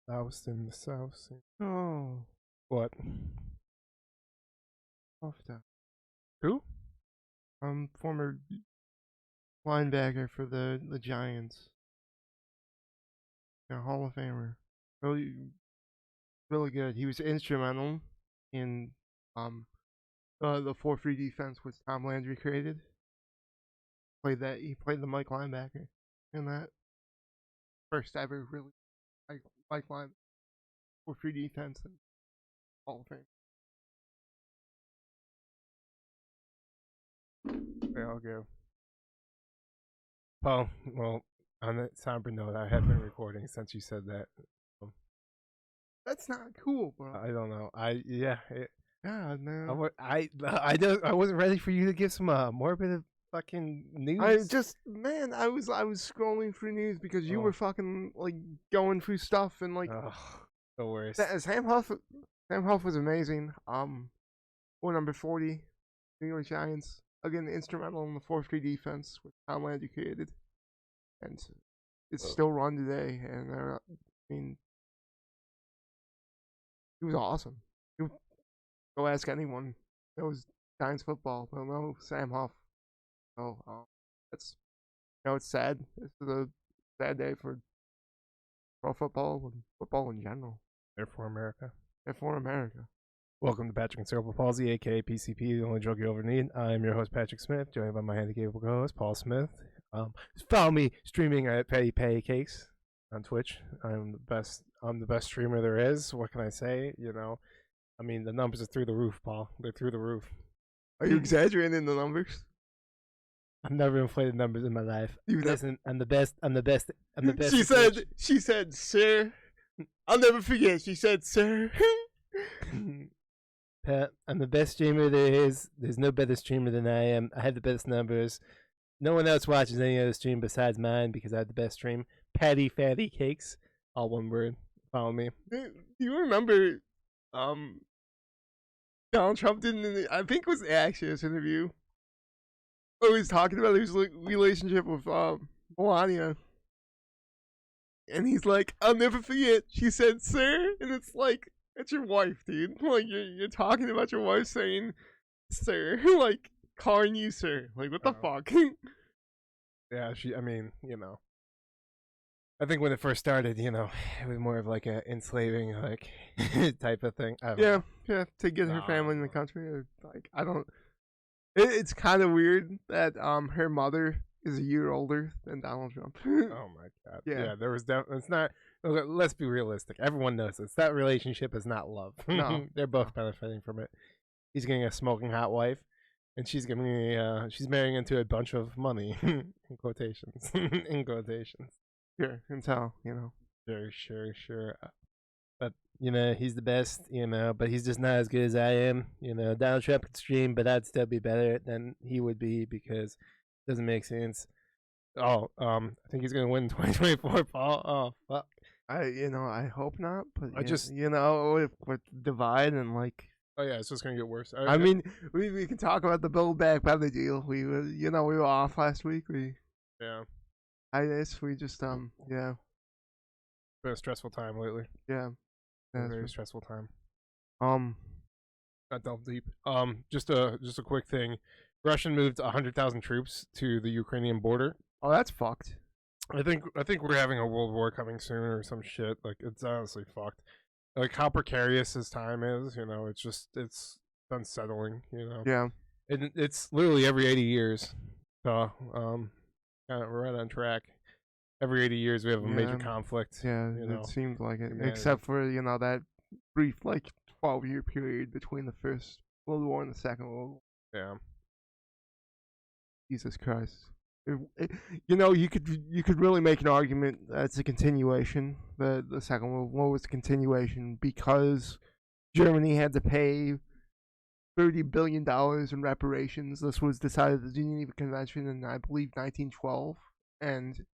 South in the South. Oh, What? off that. Who? Former linebacker for the Giants. Yeah, Hall of Famer. Really, really good. He was instrumental in the 4-3 defense which Tom Landry created. He played the Mike linebacker in that first ever really Mike line 4-3 defense and Hall of Fame. Okay, I'll go. Paul, well, on that somber note, I have been recording since you said that. That's not cool, bro. I don't know. God, man. I wasn't ready for you to give some morbid fucking news. I was scrolling through news because you were fucking like going through stuff and like the worst. Sam Huff was amazing. Or number 40, New York Giants. Again, instrumental in the 4-3 defense which Tom Landry created, and it's still run today. And I mean, he was awesome. Go ask anyone that was Giants football. They'll know Sam Huff. So it's sad. This is a sad day for pro football and football in general. Therefore, America. Therefore, America. Welcome to Patrick and Cerebral Paulsy, aka PCP, the only drug you'll ever need. I'm your host, Patrick Smith, joined by my handicapable co-host, Paul Smith. Follow me streaming at Petty Cakes on Twitch. I'm the best streamer there is. What can I say? I mean, the numbers are through the roof, Paul. They're through the roof. Are you exaggerating the numbers? I've never inflated numbers in my life. Listen, I'm the best. I'm the best. She said, sir. I'll never forget. She said, sir. Pat, I'm the best streamer there is. There's no better streamer than I am. I have the best numbers. No one else watches any other stream besides mine because I have the best stream. Patty Fatty Cakes. All one word. Follow me. Do you remember Donald Trump didn't, I think it was actually this interview. Oh, he's talking about his relationship with Melania. And he's like, I'll never forget. She said, sir. And it's like, that's your wife, dude. Like, you're talking about your wife saying, sir. Like, calling you sir. Like, what the fuck? Yeah, I think when it first started, it was more of like a enslaving, like, type of thing. Yeah, to get her family in the country. Like, I don't. It's kind of weird that her mother is a year older than Donald Trump. Oh my god. Yeah, there was definitely. It's not. Let's be realistic. Everyone knows this. That relationship is not love. No, they're both benefiting from it. He's getting a smoking hot wife, and she's marrying into a bunch of money. In quotations. In quotations. Sure, until Sure. But he's the best. But he's just not as good as I am. Donald Trump could stream, but I'd still be better than he would be because it doesn't make sense. I think he's gonna win in 2024, Paul. Oh fuck. I hope not. But with divide and like. Oh yeah, it's just gonna get worse. I mean, we can talk about the Build Back Better deal. We were off last week. We just yeah. It's been a stressful time lately. Yeah. Very stressful time. Not delve deep. Just a quick thing. Russian moved 100,000 troops to the Ukrainian border. Oh, that's fucked. I think we're having a world war coming soon or some shit. Like, it's honestly fucked. Like, how precarious his time is, it's unsettling, Yeah. It's literally every 80 years. So, we're right on track. Every 80 years we have a major conflict. Yeah, it seems like it. Except for, that brief, 12-year period between the First World War and the Second World War. Yeah. Jesus Christ. You could really make an argument that it's a continuation. The Second World War was a continuation because Germany had to pay $30 billion in reparations. This was decided at the Geneva Convention in, I believe, 1912. And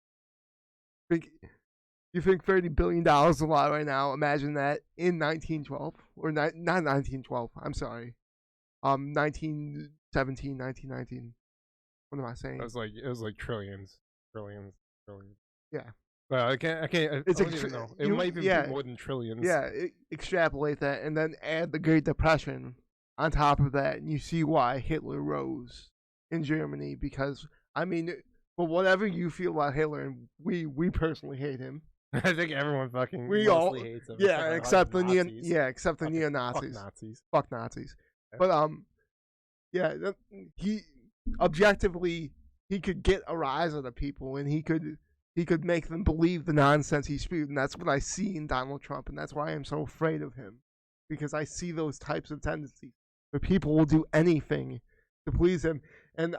you think $30 billion is a lot right now. Imagine that in 1912. Or not 1912. I'm sorry. 1917, 1919. What am I saying? It was like trillions. Yeah. Well, I can't. I It's don't even know. It might even be more than trillions. Yeah, extrapolate that and then add the Great Depression on top of that, and you see why Hitler rose in Germany. Because I mean, for whatever you feel about Hitler, and we personally hate him. I think everyone fucking We mostly all hates him. yeah, except the Nazis. except the neo Nazis. Fuck Nazis. Fuck Nazis. Yeah. But yeah, he objectively he could get a rise out of people, and he could make them believe the nonsense he spewed, and that's what I see in Donald Trump, and that's why I'm so afraid of him, because I see those types of tendencies where people will do anything to please him. And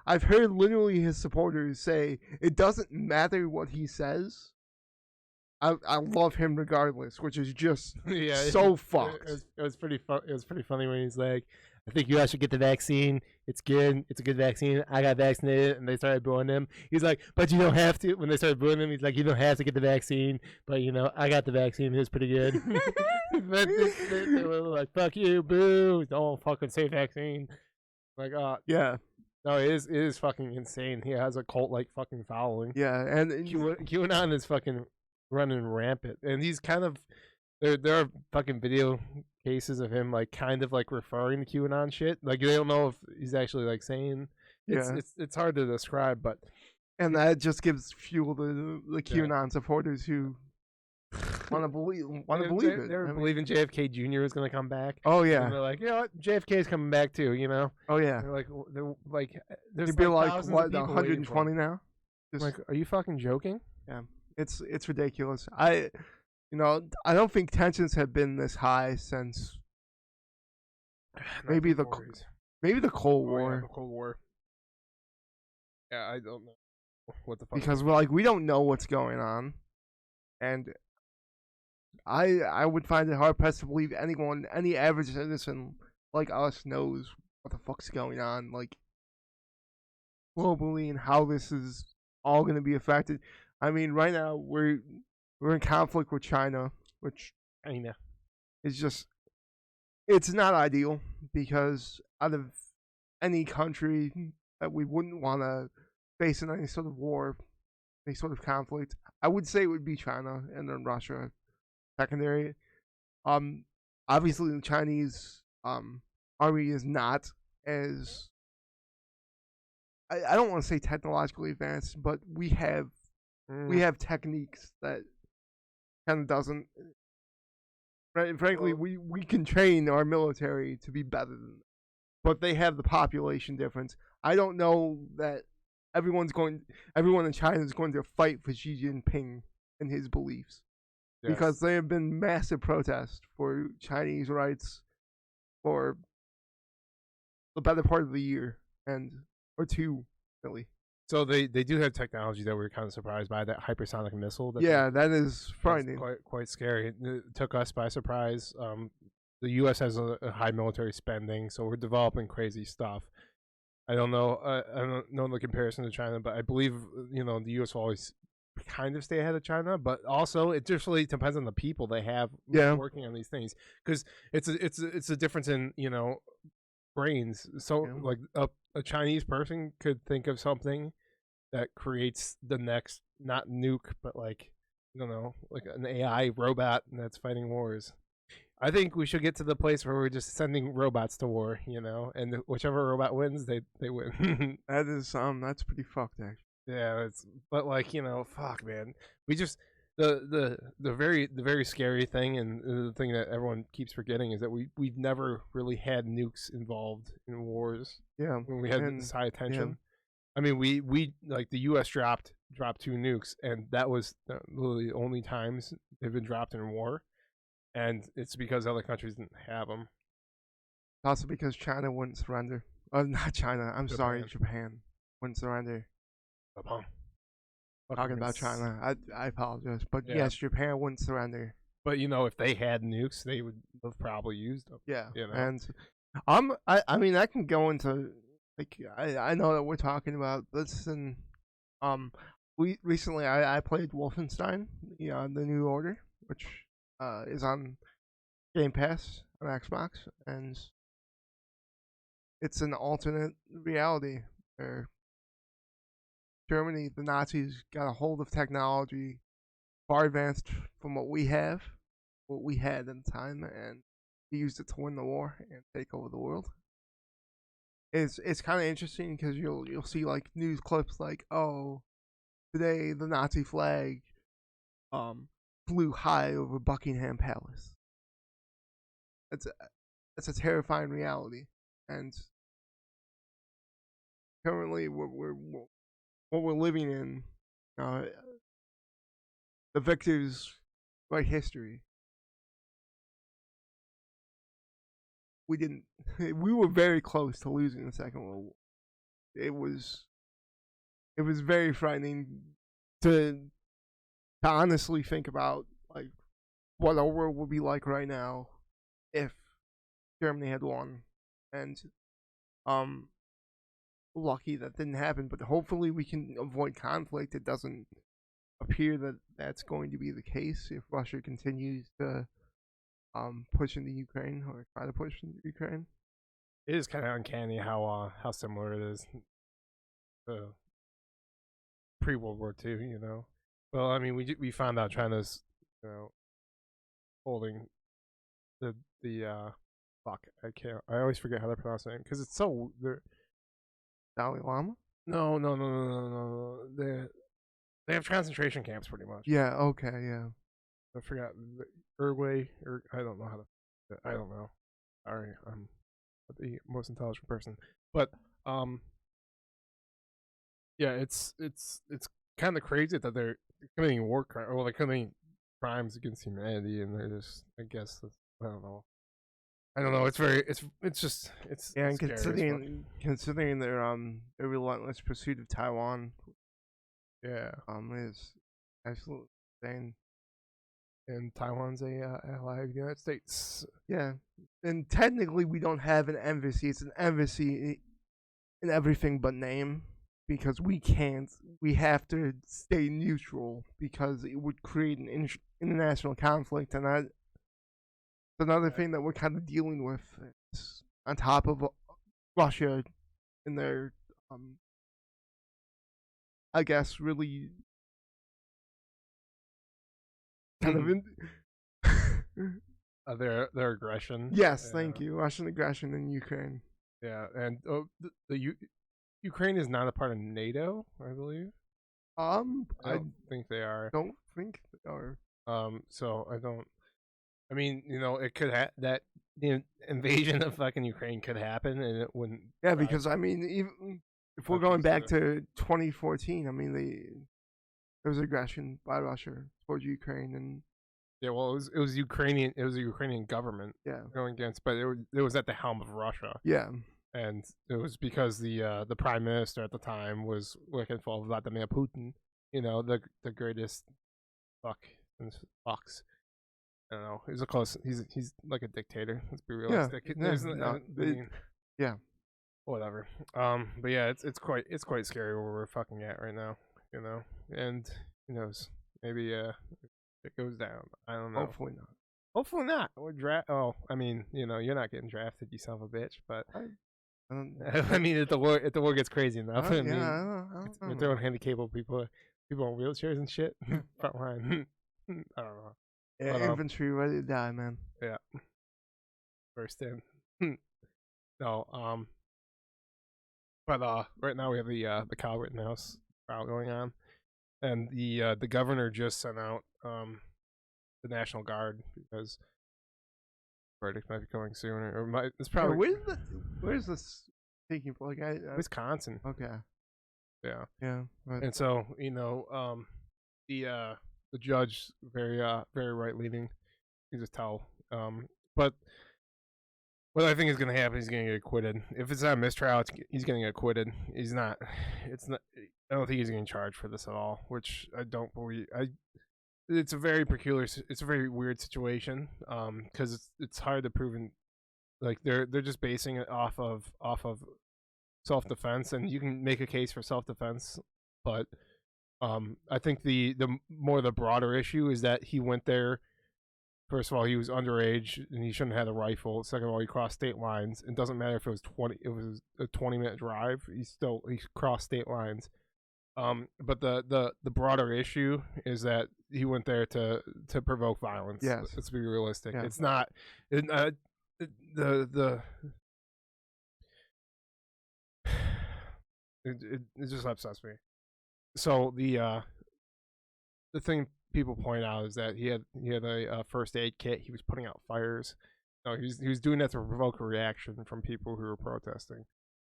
I've heard literally his supporters say it doesn't matter what he says. I love him regardless, which is just so fucked. It was pretty fun. It was pretty funny when he's like, "I think you guys should get the vaccine. It's good. It's a good vaccine. I got vaccinated," and they started booing him. He's like, "But you don't have to." When they started booing him, he's like, "You don't have to get the vaccine, but I got the vaccine. It was pretty good." But they were like, "Fuck you, boo! Don't fucking say vaccine." Like, yeah. No, it is fucking insane. He has a cult like fucking following. Yeah, and QAnon is fucking running rampant, and he's kind of there are fucking video cases of him like kind of like referring to QAnon shit. Like they don't know if he's actually like saying it's hard to describe, but and that just gives fuel to the QAnon supporters who want to believe it. They're believing JFK Jr. is going to come back. Oh yeah, and they're like, what, JFK is coming back too. Oh yeah, they're like there's you'd be like what 120 now. Just, like, are you fucking joking? Yeah. It's ridiculous. I don't think tensions have been this high since maybe the Cold War. Yeah, the Cold War. Yeah, I don't know what the fuck. Because we don't know what's going on, and I would find it hard pressed to believe any average citizen like us knows what the fuck's going on, like globally, and how this is all going to be affected. I mean, right now we're in conflict with China, which is just it's not ideal, because out of any country that we wouldn't want to face in any sort of war, any sort of conflict, I would say it would be China, and then Russia secondary. Obviously the Chinese army is not as I don't want to say technologically advanced, but we have techniques that kind of doesn't. Frankly, we can train our military to be better than them, but they have the population difference. I don't know that everyone in China is going to fight for Xi Jinping and his beliefs, because there have been massive protests for Chinese rights for the better part of the year or two, really. So they do have technology that we're kind of surprised by, that hypersonic missile. That is frightening. Quite scary. It took us by surprise. The U.S. has a high military spending, so we're developing crazy stuff. I don't know. I don't know the comparison to China, but I believe the U.S. will always kind of stay ahead of China. But also, it just really depends on the people they have working on these things, because it's a difference in brains. So like a Chinese person could think of something that creates the next, not nuke, but like an AI robot that's fighting wars. I think we should get to the place where we're just sending robots to war, and whichever robot wins, they win. That's pretty fucked, actually. Yeah, fuck, man. We just the very scary thing, and the thing that everyone keeps forgetting, is that we've never really had nukes involved in wars. Yeah, when we had this high tension. Yeah. I mean, we like the U.S. dropped 2 nukes, and that was literally the only times they've been dropped in war, and it's because other countries didn't have them. Also because China wouldn't surrender. Not China. I'm sorry, Japan wouldn't surrender. Talking about China, I apologize, but yes, Japan wouldn't surrender. But if they had nukes, they would have probably used them. Yeah, and I mean, I can go into I know that we're talking about this, and recently I played Wolfenstein, the New Order, which is on Game Pass on Xbox, and it's an alternate reality where Germany, the Nazis, got a hold of technology far advanced from what we had at the time, and he used it to win the war and take over the world. It's kind of interesting because you'll see like news clips like, oh, today the Nazi flag flew high over Buckingham Palace. It's a terrifying reality, and currently what we're living in, the victors write history. We were very close to losing the Second World War. It was very frightening to honestly think about like what our world would be like right now if Germany had won. And lucky that didn't happen, but hopefully we can avoid conflict. It doesn't appear that that's going to be the case if Russia continues to push into Ukraine or try to push into Ukraine. It is kind of uncanny how similar it is to pre-World War II. You know, well, I mean, we found out China's holding the fuck. I always forget how to pronounce the name because it's so. Dalai Lama? No. They have concentration camps pretty much. Yeah. Okay. Yeah. I forgot Uruguay, or I don't know how to. I don't know. Sorry, I'm not the most intelligent person, but yeah, it's kind of crazy that they're committing war crimes, or they're committing crimes against humanity, and they're just, I guess, I don't know. It's just yeah, and considering their relentless pursuit of Taiwan, yeah, is absolutely insane. And Taiwan's a ally of the United States. Yeah, and technically we don't have an embassy. It's an embassy in everything but name because we can't. We have to stay neutral because it would create an international conflict, and that's another thing that we're kind of dealing with. It's on top of Russia and their, I guess, really kind of their aggression. Yes, thank you. Russian aggression in Ukraine. Yeah, and Ukraine is not a part of NATO, I believe. I don't think they are. Don't think they are. So I don't. I mean, it could that the invasion of fucking Ukraine could happen, and it wouldn't. Yeah, because I mean, even if we're going back to 2014, I mean, there was aggression by Russia towards Ukraine, and yeah, well, it was Ukrainian. It was the Ukrainian government. Yeah. Going against, but it was at the helm of Russia. Yeah. And it was because the prime minister at the time was working for Vladimir Putin. The greatest fuck and fucks. I don't know. He's a close. He's like a dictator. Let's be realistic. Yeah. Whatever. But yeah, it's quite scary where we're fucking at right now. And who knows? Maybe it goes down. I don't know. Hopefully not. Hopefully not. We're Oh, I mean, you're not getting drafted, you son of a bitch. But I mean, if the war gets crazy enough, I mean, we're throwing handicapped people on wheelchairs and shit. Front line. I don't know. Yeah, infantry ready to die, man. Yeah. First in. No. But right now we have the Kyle Rittenhouse trial going on, and the governor just sent out the National Guard because verdict might be coming soon, or it's probably. Where's this taking place? Like Wisconsin. Okay. Yeah. Yeah. Right. And so the judge very right leaning. You can just tell. But what I think is going to happen, he's going to get acquitted. If it's not a mistrial, he's going to get acquitted. He's not. It's not. I don't think he's getting charged for this at all, which I don't believe. It's a very peculiar. It's a very weird situation. Because it's hard to prove. Like they're just basing it off of self-defense, and you can make a case for self-defense, but I think the broader issue is that he went there. First of all, he was underage and he shouldn't have had a rifle. Second of all, he crossed state lines. It doesn't matter if it was a 20-minute drive. He crossed state lines, But the broader issue is that he went there to provoke violence. Yes. Let's be realistic. Yeah. It's not the it just upsets me. So the thing people point out is that he had a first aid kit. He was putting out fires. No, he was doing that to provoke a reaction from people who were protesting.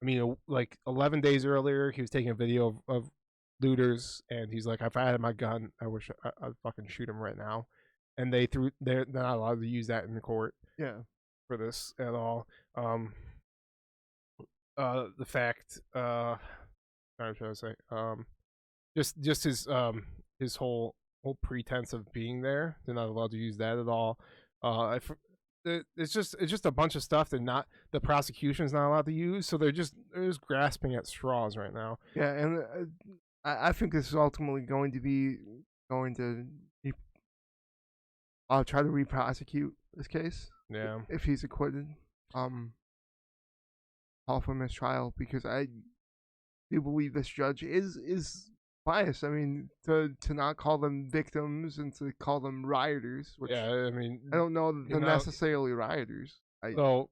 I mean, like 11 days earlier, he was taking a video of looters, and he's like, "If I had my gun, I wish I'd fucking shoot him right now." And they're not allowed to use that in court. Yeah. For this at all. The fact, how should I say, just his whole pretense of being there. They're not allowed to use that at all. It's just a bunch of stuff that not the prosecution's not allowed to use. So they're just grasping at straws right now. Yeah, and I think this is ultimately going to be I'll try to re-prosecute this case. Yeah. If he's acquitted, call for mistrial, because I do believe this judge is biased. I mean, to not call them victims and to call them rioters, which I mean, I don't know that they're necessarily rioters. So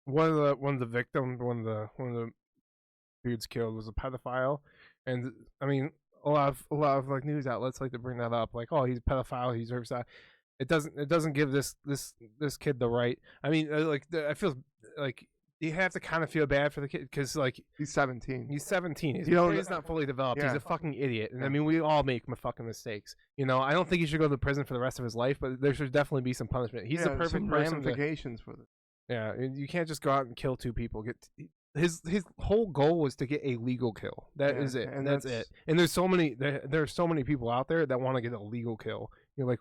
one of the dudes killed was a pedophile, and I mean a lot of like news outlets like to bring that up, like, oh, he's a pedophile, he deserves that. It doesn't give this kid the right. I mean, I feel like you have to kind of feel bad for the kid because like he's 17. He's 17. His brain's not fully developed. Yeah. He's a fucking idiot, and I mean, we all make fucking mistakes. You know, I don't think he should go to prison for the rest of his life, but there should definitely be some punishment. He's the perfect person. Ramifications for this. Yeah, you can't just go out and kill two people. His whole goal was to get a legal kill. That is it, and that's it. And there's so many there are so many people out there that want to get a legal kill. You're like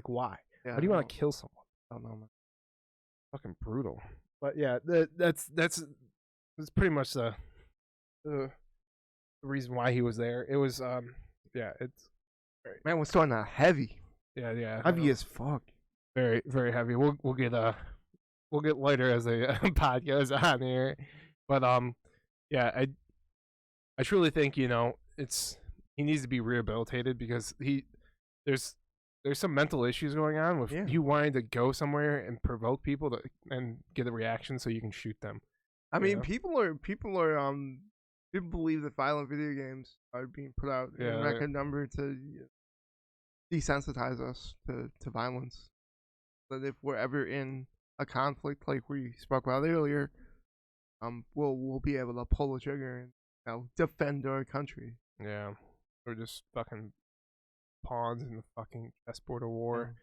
why? Yeah, why do you want to kill someone? I don't know, man. Fucking brutal. But yeah, that's pretty much the reason why he was there. It was it's man, we're starting out heavy. Yeah, heavy as fuck. Very, very heavy. We'll get lighter as the pod goes on here. But I truly think, you know, he needs to be rehabilitated because there's some mental issues going on with you wanting to go somewhere and provoke people and get a reaction so you can shoot them. I mean, people believe that violent video games are being put out in record number to desensitize us to violence. That if we're ever in a conflict like we spoke about earlier, we'll be able to pull the trigger and defend our country. Yeah, we're just fucking pawns in the fucking chessboard of war.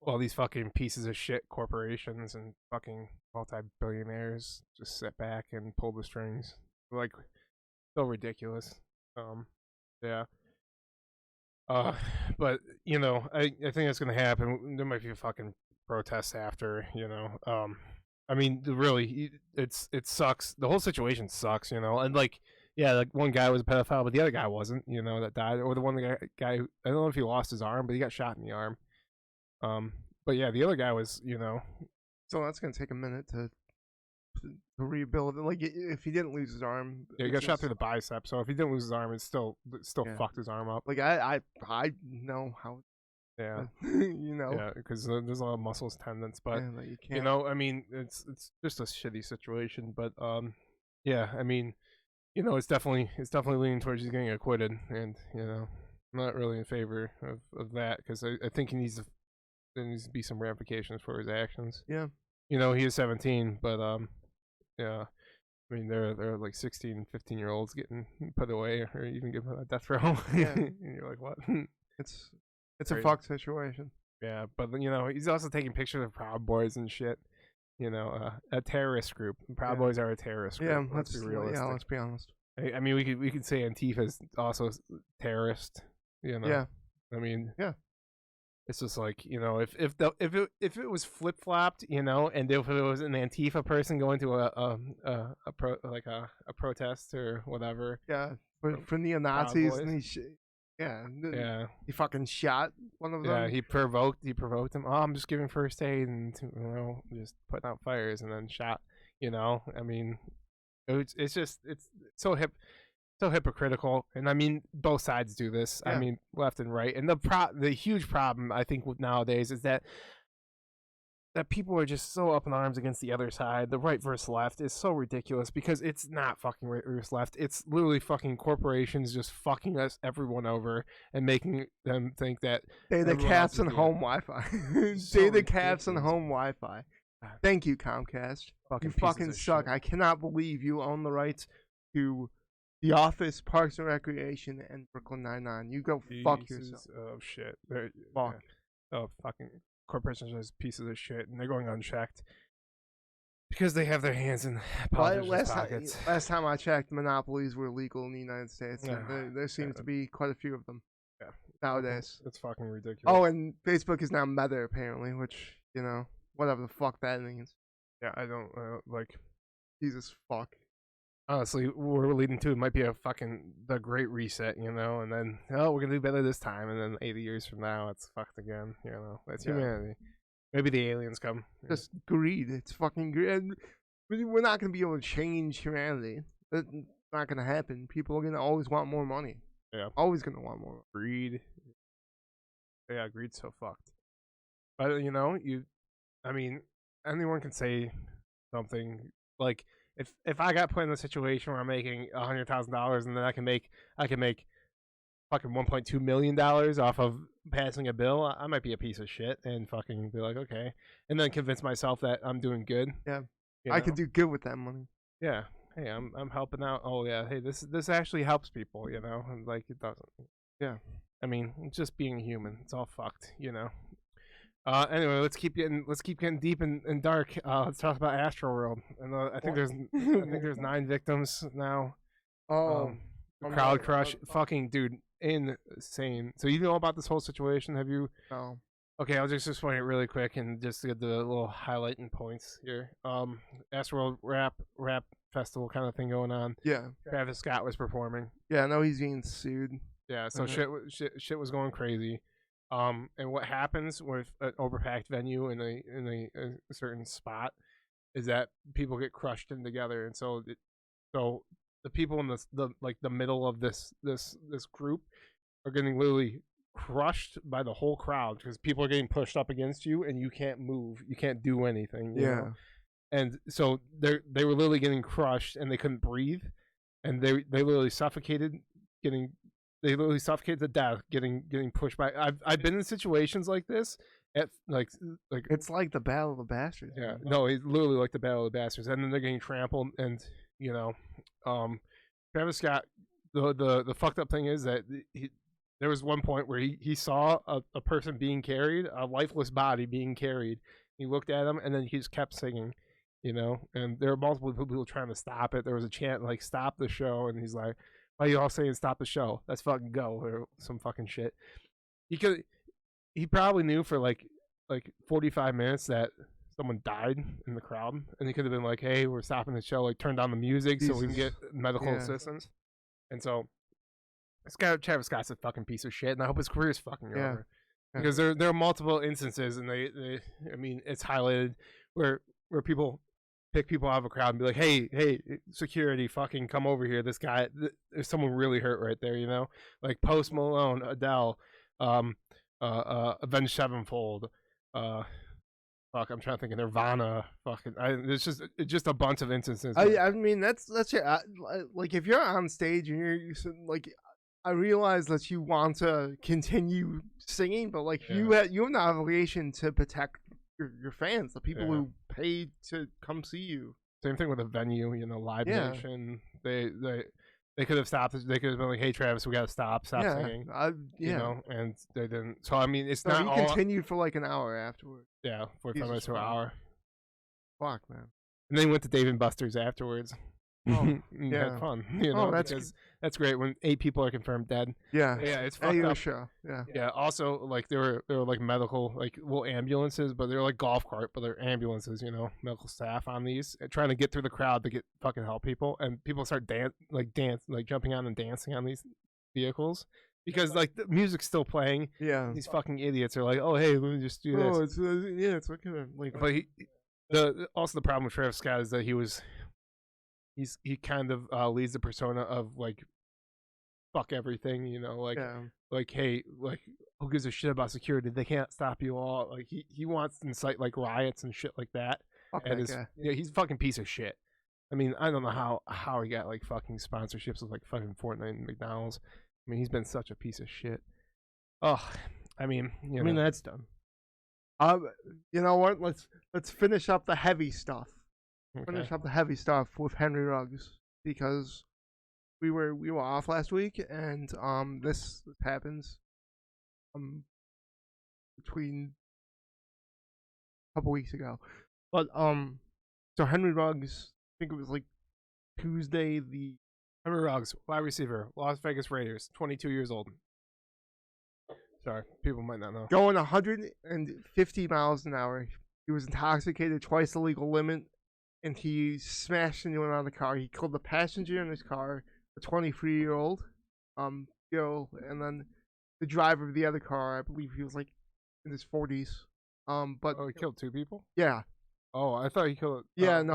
All these fucking pieces of shit corporations and fucking multi-billionaires just sit back and pull the strings. Like, so ridiculous. But you know, I think that's gonna happen. There might be a fucking protests after, you know. I mean, really, it sucks. The whole situation sucks, you know. And like one guy was a pedophile, but the other guy wasn't, you know, that died. Or the one guy, I don't know if he lost his arm, but he got shot in the arm. But yeah, the other guy was, you know. So that's gonna take a minute to rebuild. Like, if he didn't lose his arm, yeah, he got shot through the bicep. So if he didn't lose his arm, it still fucked his arm up. Like I know how. Yeah, you know. Yeah, because there's a lot of muscles, tendons, but you can't. You know, I mean, it's just a shitty situation. But yeah, I mean, you know, it's definitely leaning towards he's getting acquitted, and you know, I'm not really in favor of that because I think there needs to be some ramifications for his actions. Yeah. You know, he is 17, but yeah. I mean, there are like 16 and 15-year-olds getting put away or even given a death row. Yeah. And you're like, what? It's a fucked situation. Yeah, but you know, he's also taking pictures of Proud Boys and shit. You know, a terrorist group. Proud Boys are a terrorist group. Yeah, let's be realistic. Yeah, let's be honest. I mean, we could say Antifa is also terrorist. You know. Yeah. I mean. Yeah. It's just like, you know, if it was flip flopped, you know, and if it was an Antifa person going to a protest or whatever. Yeah, for neo-Nazis and he fucking shot one of them. Yeah, he provoked him. Oh, I'm just giving first aid and, you know, just putting out fires and then shot. You know, I mean, it's so so hypocritical, and I mean both sides do this. I Yeah. mean left and right, and the huge problem I think with nowadays is that people are just so up in arms against the other side. The right versus left is so ridiculous because it's not fucking right versus left. It's literally fucking corporations just fucking us everyone over and making them think that Data everyone else caps is and doing home it. Wi-Fi. So Data caps and ridiculous. home Wi-Fi. Thank you, Comcast. Fucking You pieces fucking of suck. shit. I cannot believe you own the rights to The Office, Parks and Recreation, and Brooklyn Nine-Nine. You go fuck yourself. Pieces of shit. Fuck. Yeah. Oh, fucking corporations are just pieces of shit, and they're going unchecked because they have their hands in politicians' pockets. Last time I checked, monopolies were legal in the United States. Yeah. There seems to be quite a few of them Yeah. nowadays. It's fucking ridiculous. Oh, and Facebook is now Meta, apparently, which, you know, whatever the fuck that means. yeah, I don't like. Jesus fuck. Honestly, we're leading to it might be the Great Reset, you know, and then we're gonna do better this time, and then 80 years from now it's fucked again, you know. That's Yeah. humanity. Maybe the aliens come. Just greed. It's fucking greed. And we're not going to be able to change humanity. It's not going to happen. People are going to always want more money. Yeah. Always going to want more. Greed. Yeah, greed's so fucked. But you know, I mean, anyone can say something like if I got put in a situation where I'm making $100,000 and then I can make fucking $1.2 million off of passing a bill, I might be a piece of shit and fucking be like, okay, and then convince myself that I'm doing good. Yeah. you I know? could do good with that money. Yeah. Hey, I'm helping out. Oh yeah. Hey, this actually helps people. You know, and like it doesn't. Yeah. I mean, it's just being human. It's all fucked. You know. Anyway, let's keep getting deep and dark. Let's talk about Astroworld. And I think there's 9 victims now. Oh. Crowd crush. Fucking dude, insane. So you know about this whole situation? Have you? No. Okay, I'll just explain it really quick and just get the little highlighting points here. Astroworld rap festival kind of thing going on. Yeah. Travis Scott was performing. Yeah, I know he's getting sued. Yeah, so shit was going crazy. And what happens with an overpacked venue in a certain spot is that people get crushed in together, and so the people in the middle of this group are getting literally crushed by the whole crowd because people are getting pushed up against you and you can't move, you can't do anything. You know? And so they were literally getting crushed and they couldn't breathe, and they literally suffocated, they literally suffocated to death, getting pushed by. I've been in situations like this at like It's like the Battle of the Bastards. yeah, no, it's literally like the Battle of the Bastards, and then they're getting trampled, and you know, Travis Scott. The fucked up thing is that there was one point where he saw a person being carried, a lifeless body being carried. He looked at him, and then he just kept singing, you know. And there were multiple people trying to stop it. There was a chant like "Stop the show," and he's like, "Why are you all saying stop the show? Let's fucking go," or some fucking shit. He probably knew for like 45 minutes that someone died in the crowd, and he could have been like, "Hey, we're stopping the show. Like, turn down the music so we can get medical assistance." And so, this guy Travis Scott's a fucking piece of shit, and I hope his career is fucking over. Because there are multiple instances, and I mean, it's highlighted where people pick people out of a crowd and be like, hey, security, fucking come over here. This guy, there's someone really hurt right there, you know? Like Post Malone, Adele, Avenged Sevenfold, fuck, I'm trying to think of Nirvana, fucking, it's just a bunch of instances. I mean, that's like if you're on stage and you're like, I realize that you want to continue singing, but like you have an obligation to protect your fans, the people who pay to come see you. Same thing with a venue, you know, Live Nation. They could have stopped. They could have been like, "Hey, Travis, we got to stop singing." You know, and they didn't. So I mean, it's not. He continued for like an hour afterwards. Yeah, 45 minutes to an hour. Fuck, man. And then he went to Dave and Buster's afterwards. Oh, had fun. You know, that's great when 8 people are confirmed dead. Yeah, it's fucked up. Show. Yeah. Also, like there were like medical, like little ambulances, but they're like golf cart, but they're ambulances. You know, medical staff on these trying to get through the crowd to get fucking help people, and people start jumping on and dancing on these vehicles because like the music's still playing. Yeah. These fucking idiots are like, oh hey, let me just do this. Oh, it's like. But also the problem with Travis Scott is that he kind of leads the persona of like fuck everything, you know, Yeah. like hey, like who gives a shit about security? They can't stop you all. Like he wants to incite like riots and shit like that. Fuck And that is guy. yeah, he's a fucking piece of shit. I mean, I don't know how he got like fucking sponsorships with like fucking Fortnite and McDonald's. I mean, he's been such a piece of shit. Oh, I mean, I mean, that's done. You know what? Let's finish up the heavy stuff. okay. Finish up the heavy stuff with Henry Ruggs because we were off last week, and this happens between a couple weeks ago. But so Henry Ruggs, I think it was like Tuesday. The Henry Ruggs, wide receiver, Las Vegas Raiders, 22 years old. Sorry, people might not know. going 150 miles an hour. He was intoxicated, twice the legal limit, and he smashed into another car. He killed the passenger in his car, a 23-year-old girl, and then the driver of the other car. I believe he was like in his 40s. But Oh, he killed 2 people? yeah, Oh, I thought he killed. yeah, one of the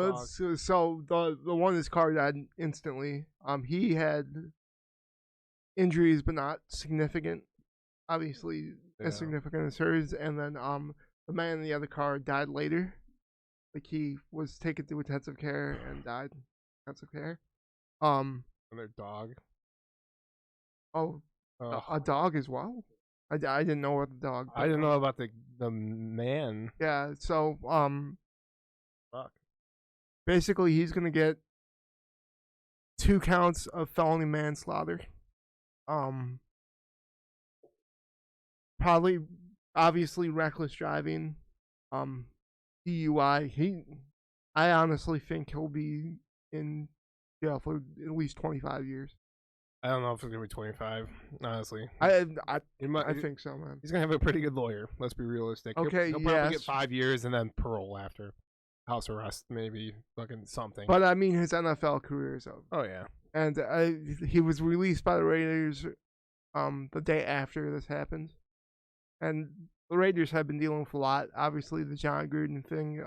no. dogs. So the one in his car died instantly. He had injuries, but not significant. Obviously, Yeah. as significant as hers. And then the man in the other car died later. Like he was taken to intensive care and died in intensive care. And their dog. Oh, Oh, a dog as well. I didn't know what the dog. I didn't know about the man. Yeah. So Fuck. basically, he's gonna get 2 counts of felony manslaughter. Probably, obviously, reckless driving. DUI. I honestly think he'll be in jail for at least 25 years. I don't know if it's gonna be 25. Honestly, I might, think so, man. he's gonna have a pretty good lawyer. Let's be realistic. Okay, he'll probably get yes. 5 years and then parole after, house arrest, maybe fucking something. But I mean, his NFL career is over. Oh yeah, And he was released by the Raiders the day after this happened. And the Raiders have been dealing with a lot. Obviously, the John Gruden thing.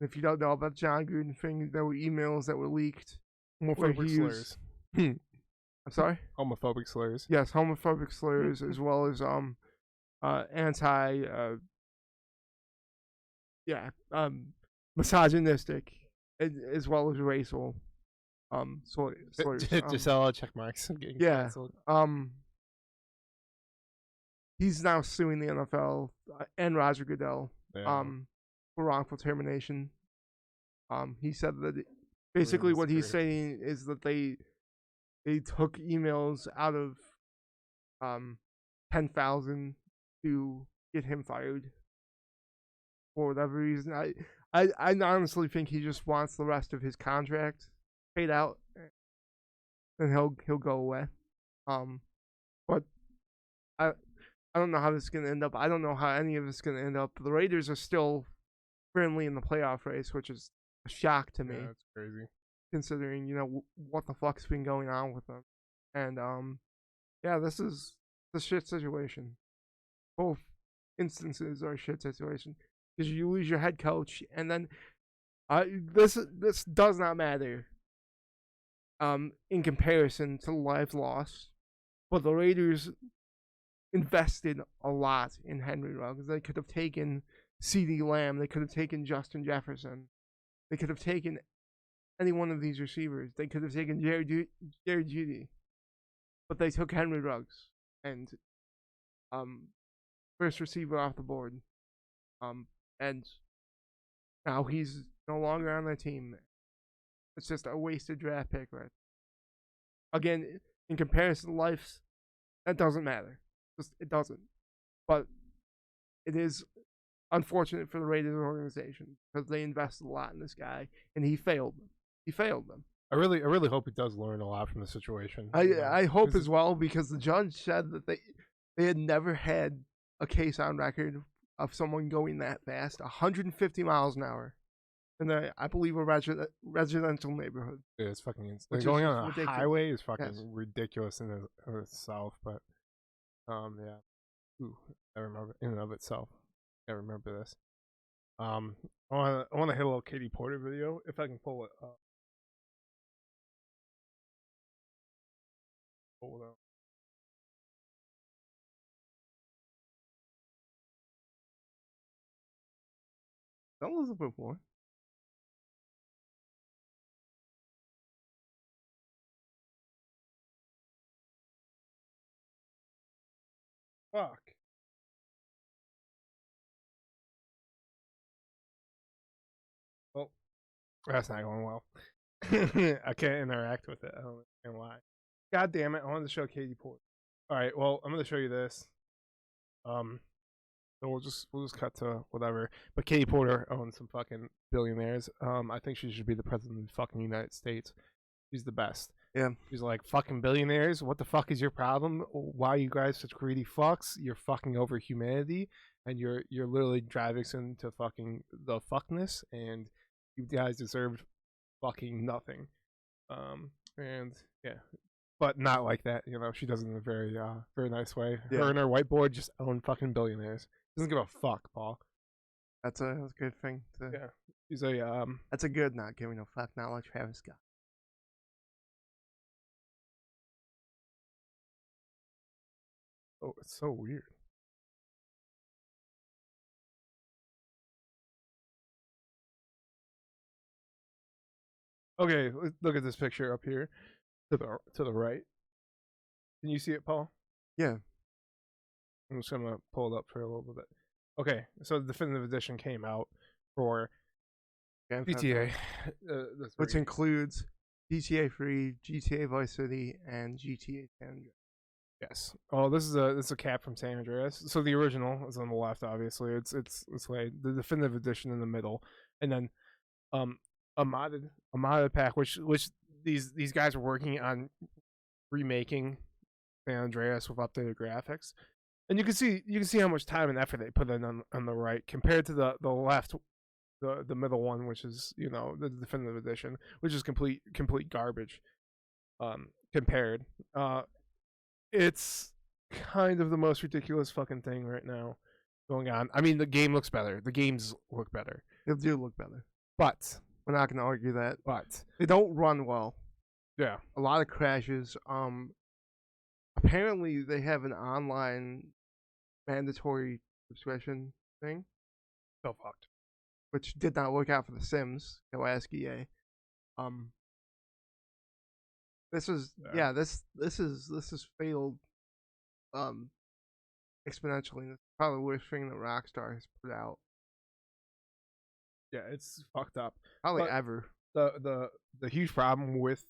If you don't know about the John Gruden thing, there were emails that were leaked. Where homophobic he slurs. I'm sorry? Homophobic slurs. Yes, homophobic slurs as well as anti misogynistic as well as racial slurs. Gisela check marks. Getting Yeah. canceled. He's now suing the NFL and Roger Goodell Yeah. for wrongful termination. He said that basically what he's saying is that they took emails out of 10,000 to get him fired for whatever reason. I honestly think he just wants the rest of his contract paid out, and he'll go away. But I don't know how this is gonna end up. I don't know how any of this is gonna end up. The Raiders are still firmly in the playoff race, which is a shock to me. Yeah, that's crazy. Considering what the fuck's been going on with them, and yeah, this is the shit situation. Both instances are a shit situation because you lose your head coach, and then this does not matter in comparison to the lives lost, but the Raiders invested a lot in Henry Ruggs. They could have taken CeeDee Lamb, they could have taken Justin Jefferson, they could have taken any one of these receivers. They could have taken Jared Judy, but they took Henry Ruggs and first receiver off the board. And now he's no longer on their team. It's just a wasted draft pick, right? Again, in comparison to life, that doesn't matter. It doesn't. But it is unfortunate for the Raiders organization because they invested a lot in this guy, and he failed them. He failed them. I really hope he does learn a lot from the situation. I hope as well, because the judge said that they had never had a case on record of someone going that fast, 150 miles an hour, in I believe a residential neighborhood. Yeah, it's fucking insane. Which Going is on a ridiculous. highway is fucking Yes. ridiculous in itself, but yeah. Ooh, I remember in and of itself. I remember this. I want to hit a little Katie Porter video if I can pull it up. Hold on. That was a bit more. Fuck. Well, that's not going well. I can't interact with it. I don't understand why. God damn it! I wanted to show Katie Porter. All right. Well, I'm gonna show you this. So we'll just cut to whatever. But Katie Porter owns some fucking billionaires. I think she should be the president of the fucking United States. She's the best. Yeah. She's like, fucking billionaires. What the fuck is your problem? Why are you guys such greedy fucks? You're fucking over humanity, and you're literally driving us into fucking the fuckness, and you guys deserve fucking nothing. And yeah, but not like that. You know, she does it in a very very nice way. Yeah. Her and her whiteboard just own fucking billionaires. Doesn't give a fuck, Paul. That's a good thing. Yeah, he's a That's a good not giving a fuck, not like Travis Scott. Oh, it's so weird. Okay, look at this picture up here to the right. Can you see it, Paul? Yeah. I'm just gonna pull it up for a little bit. Okay, so the definitive edition came out for GTA, which includes GTA 3, GTA Vice City, and GTA San Andreas. Yes. Oh, this is a cap from San Andreas. So the original is on the left. Obviously, it's like the definitive edition in the middle, and then a modded pack, which these guys are working on remaking San Andreas with updated graphics, and you can see how much time and effort they put in on the right compared to the left, the middle one, which is, you know, the definitive edition, which is complete garbage. Compared, it's kind of the most ridiculous fucking thing right now going on. I mean, the game looks better. The games look better. They do look better, but we're not gonna argue that. But they don't run well. Yeah, a lot of crashes. Apparently they have an online mandatory subscription thing. So fucked. Which did not work out for The Sims. Go ask EA. This is this is failed exponentially. It's probably the worst thing that Rockstar has put out. Yeah, it's fucked up. Probably ever. The huge problem with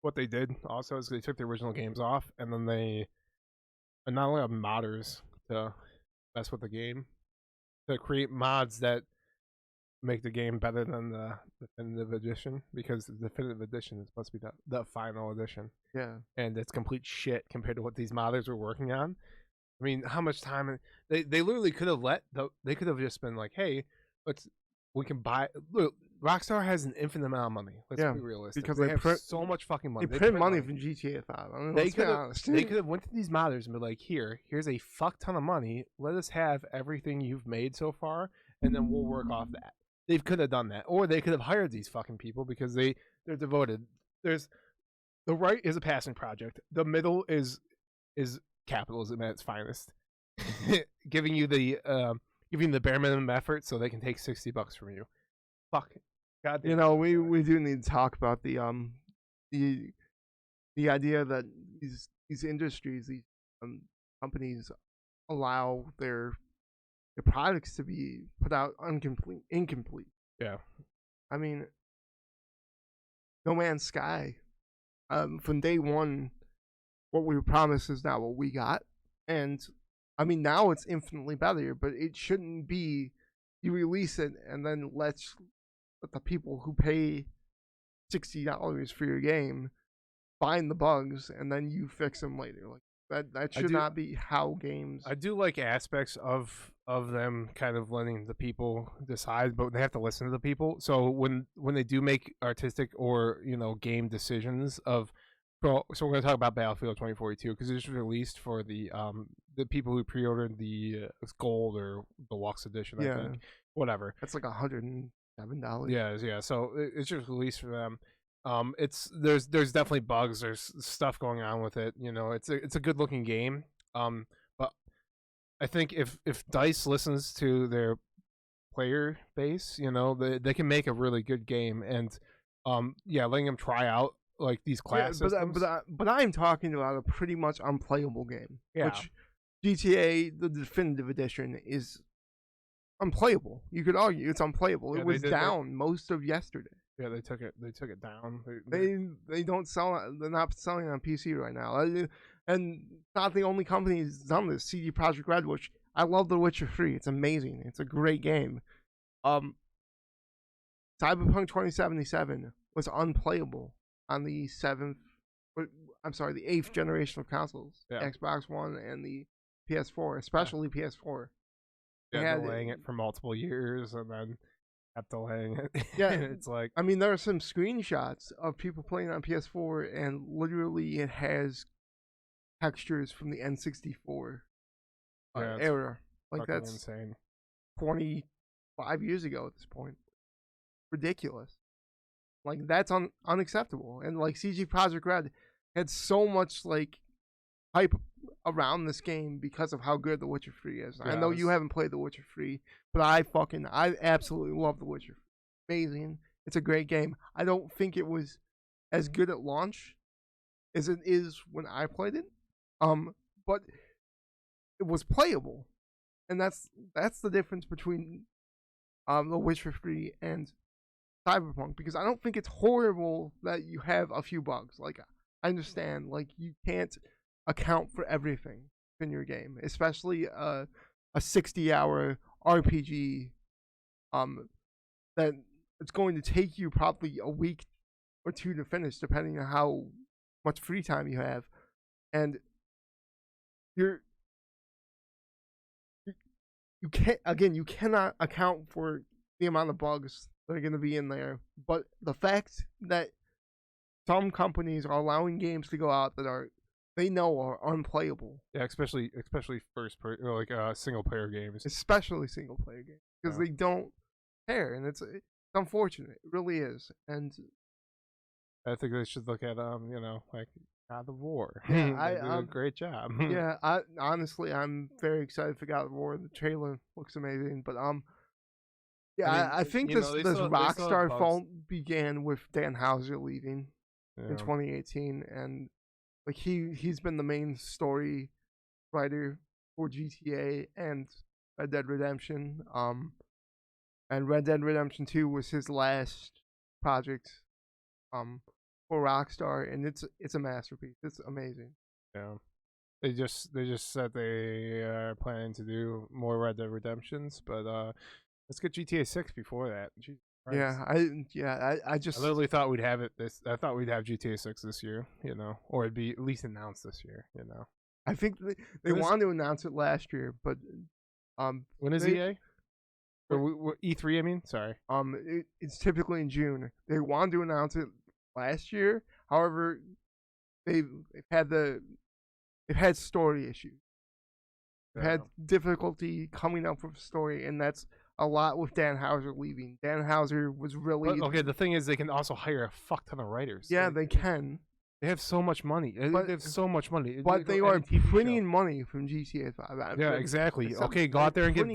what they did also is they took the original games off, and then they not only have modders to mess with the game, to create mods that make the game better than the definitive edition, because the definitive edition is supposed to be the final edition. Yeah. And it's complete shit compared to what these modders were working on. I mean, how much time they literally could have they could have just been like, hey, we can buy. Look, Rockstar has an infinite amount of money. Let's be realistic. Because they have so much fucking money. They print money from GTA 5. I mean, they could have went to these modders and be like, here's a fuck ton of money. Let us have everything you've made so far, and then we'll work off that. They could have done that, or they could have hired these fucking people because they're devoted. The right is a passing project. The middle is capitalism at its finest, giving you the bare minimum effort so they can take $60 from you. Fuck. God damn. You know, we do need to talk about the idea that these industries, these companies allow their products to be put out incomplete. Yeah. I mean, No Man's Sky, from day one, what we were promised is not what we got. And I mean, now it's infinitely better, but it shouldn't be you release it and then let the people who pay $60 for your game find the bugs and then you fix them later. Like that should not be how games. I do like aspects of them kind of letting the people decide, but they have to listen to the people. So when they do make artistic or, you know, game decisions of, so we're going to talk about Battlefield 2042 because it was released for the people who pre-ordered the gold or deluxe edition. I think whatever. That's like $107. Yeah. So it's just released for them. There's definitely bugs. There's stuff going on with it. You know, it's a good looking game. But I think if DICE listens to their player base, you know, they can make a really good game. And yeah, letting them try out like these class systems. But I'm talking about a pretty much unplayable game. Yeah. Which GTA, the definitive edition, is unplayable. You could argue it's unplayable. Yeah, it was down most of yesterday. Yeah, they took it down. They don't sell it. They're not selling it on PC right now. And not the only company who's done this. CD Projekt Red, which I love The Witcher 3. It's amazing. It's a great game. Cyberpunk 2077 was unplayable on the the 8th generation of consoles, Xbox One and the PS4, especially PS4. Yeah, delaying it for multiple years and then kept delaying it. Yeah, it's like, I mean, there are some screenshots of people playing on PS4, and literally it has textures from the N64 era. Like, that's insane. 25 years ago at this point. Ridiculous. Like, that's unacceptable. And like CG Projekt Red had so much like hype around this game because of how good The Witcher 3 is. Yeah, I know you haven't played The Witcher 3, but I absolutely love The Witcher. Amazing. It's a great game. I don't think it was as good at launch as it is when I played it. But it was playable. And that's the difference between The Witcher 3 and Cyberpunk, because I don't think it's horrible that you have a few bugs. Like, I understand, like, you can't account for everything in your game, especially a 60-hour RPG that it's going to take you probably a week or two to finish, depending on how much free time you have. And you cannot account for the amount of bugs that are going to be in there. But the fact that some companies are allowing games to go out that they know are unplayable. Yeah, especially single player games. Especially single player games, because they don't care, and it's unfortunate. It really is. And I think they should look at like God of War. Yeah, they do a great job. Yeah, honestly, I'm very excited for God of War. The trailer looks amazing, but yeah, I think this Rockstar fault began with Dan Houser leaving in 2018, and like he's been the main story writer for GTA and Red Dead Redemption. And Red Dead Redemption 2 was his last project for Rockstar, and it's a masterpiece. It's amazing. Yeah. They just said they are planning to do more Red Dead Redemptions, but let's get GTA 6 before that. Jesus Christ. I just I literally thought we'd have it I thought we'd have GTA 6 this year, or it'd be at least announced this year, I think they wanted to announce it last year, but when is EA? Or E3, I mean? Sorry. It's typically in June. They wanted to announce it last year. However, they've had story issues. They've had difficulty coming up with a story, and that's a lot with Dan Houser leaving. Dan Houser was really... okay, the thing is they can also hire a fuck ton of writers. Yeah, they can. They have so much money. They have so much money. But they are printing money from GTA 5. Yeah, exactly. Okay, go out there and get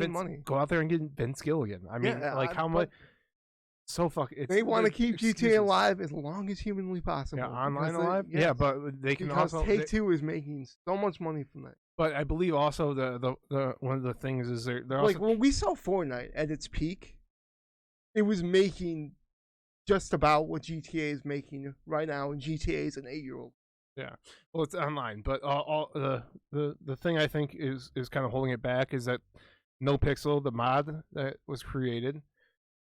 Vince Gilligan. I mean, how much... So they want to keep GTA alive as long as humanly possible. Yeah, online alive. Yes. Yeah, but they can also Take-Two is making so much money from that. But I believe also the one of the things is they're like when we saw Fortnite at its peak, it was making just about what GTA is making right now, and GTA is an 8-year-old. Yeah, well, it's online, but all the thing I think is kind of holding it back is that NoPixel, the mod that was created.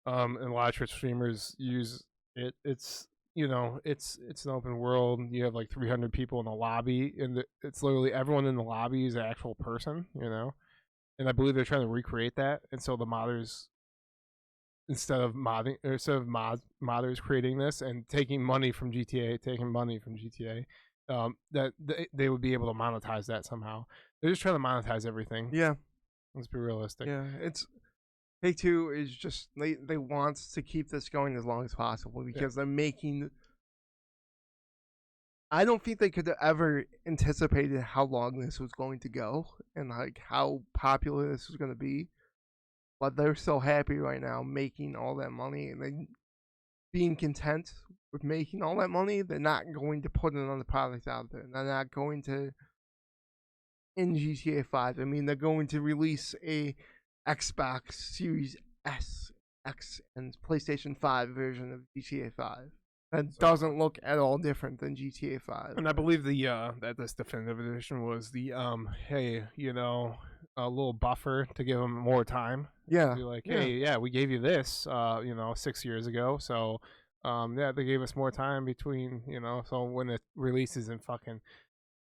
And a lot of Twitch streamers use it. It's it's an open world. You have like 300 people in the lobby, and it's literally everyone in the lobby is an actual person, And I believe they're trying to recreate that. And so the modders, instead of modders creating this and taking money from GTA, that they would be able to monetize that somehow. They're just trying to monetize everything. Yeah, let's be realistic. Yeah, Take-Two is just they want to keep this going as long as possible because they're making I don't think they could have ever anticipated how long this was going to go and like how popular this was going to be. But they're so happy right now making all that money and they being content with making all that money. They're not going to put another product out there. They're not going to in GTA 5. I mean, they're going to release a Xbox Series S, X, and PlayStation 5 version of GTA 5. That doesn't look at all different than GTA 5. And I believe that this definitive edition was the hey, a little buffer to give them more time. Yeah. Be like, hey, yeah, we gave you this 6 years ago, so they gave us more time between, so when it releases in fucking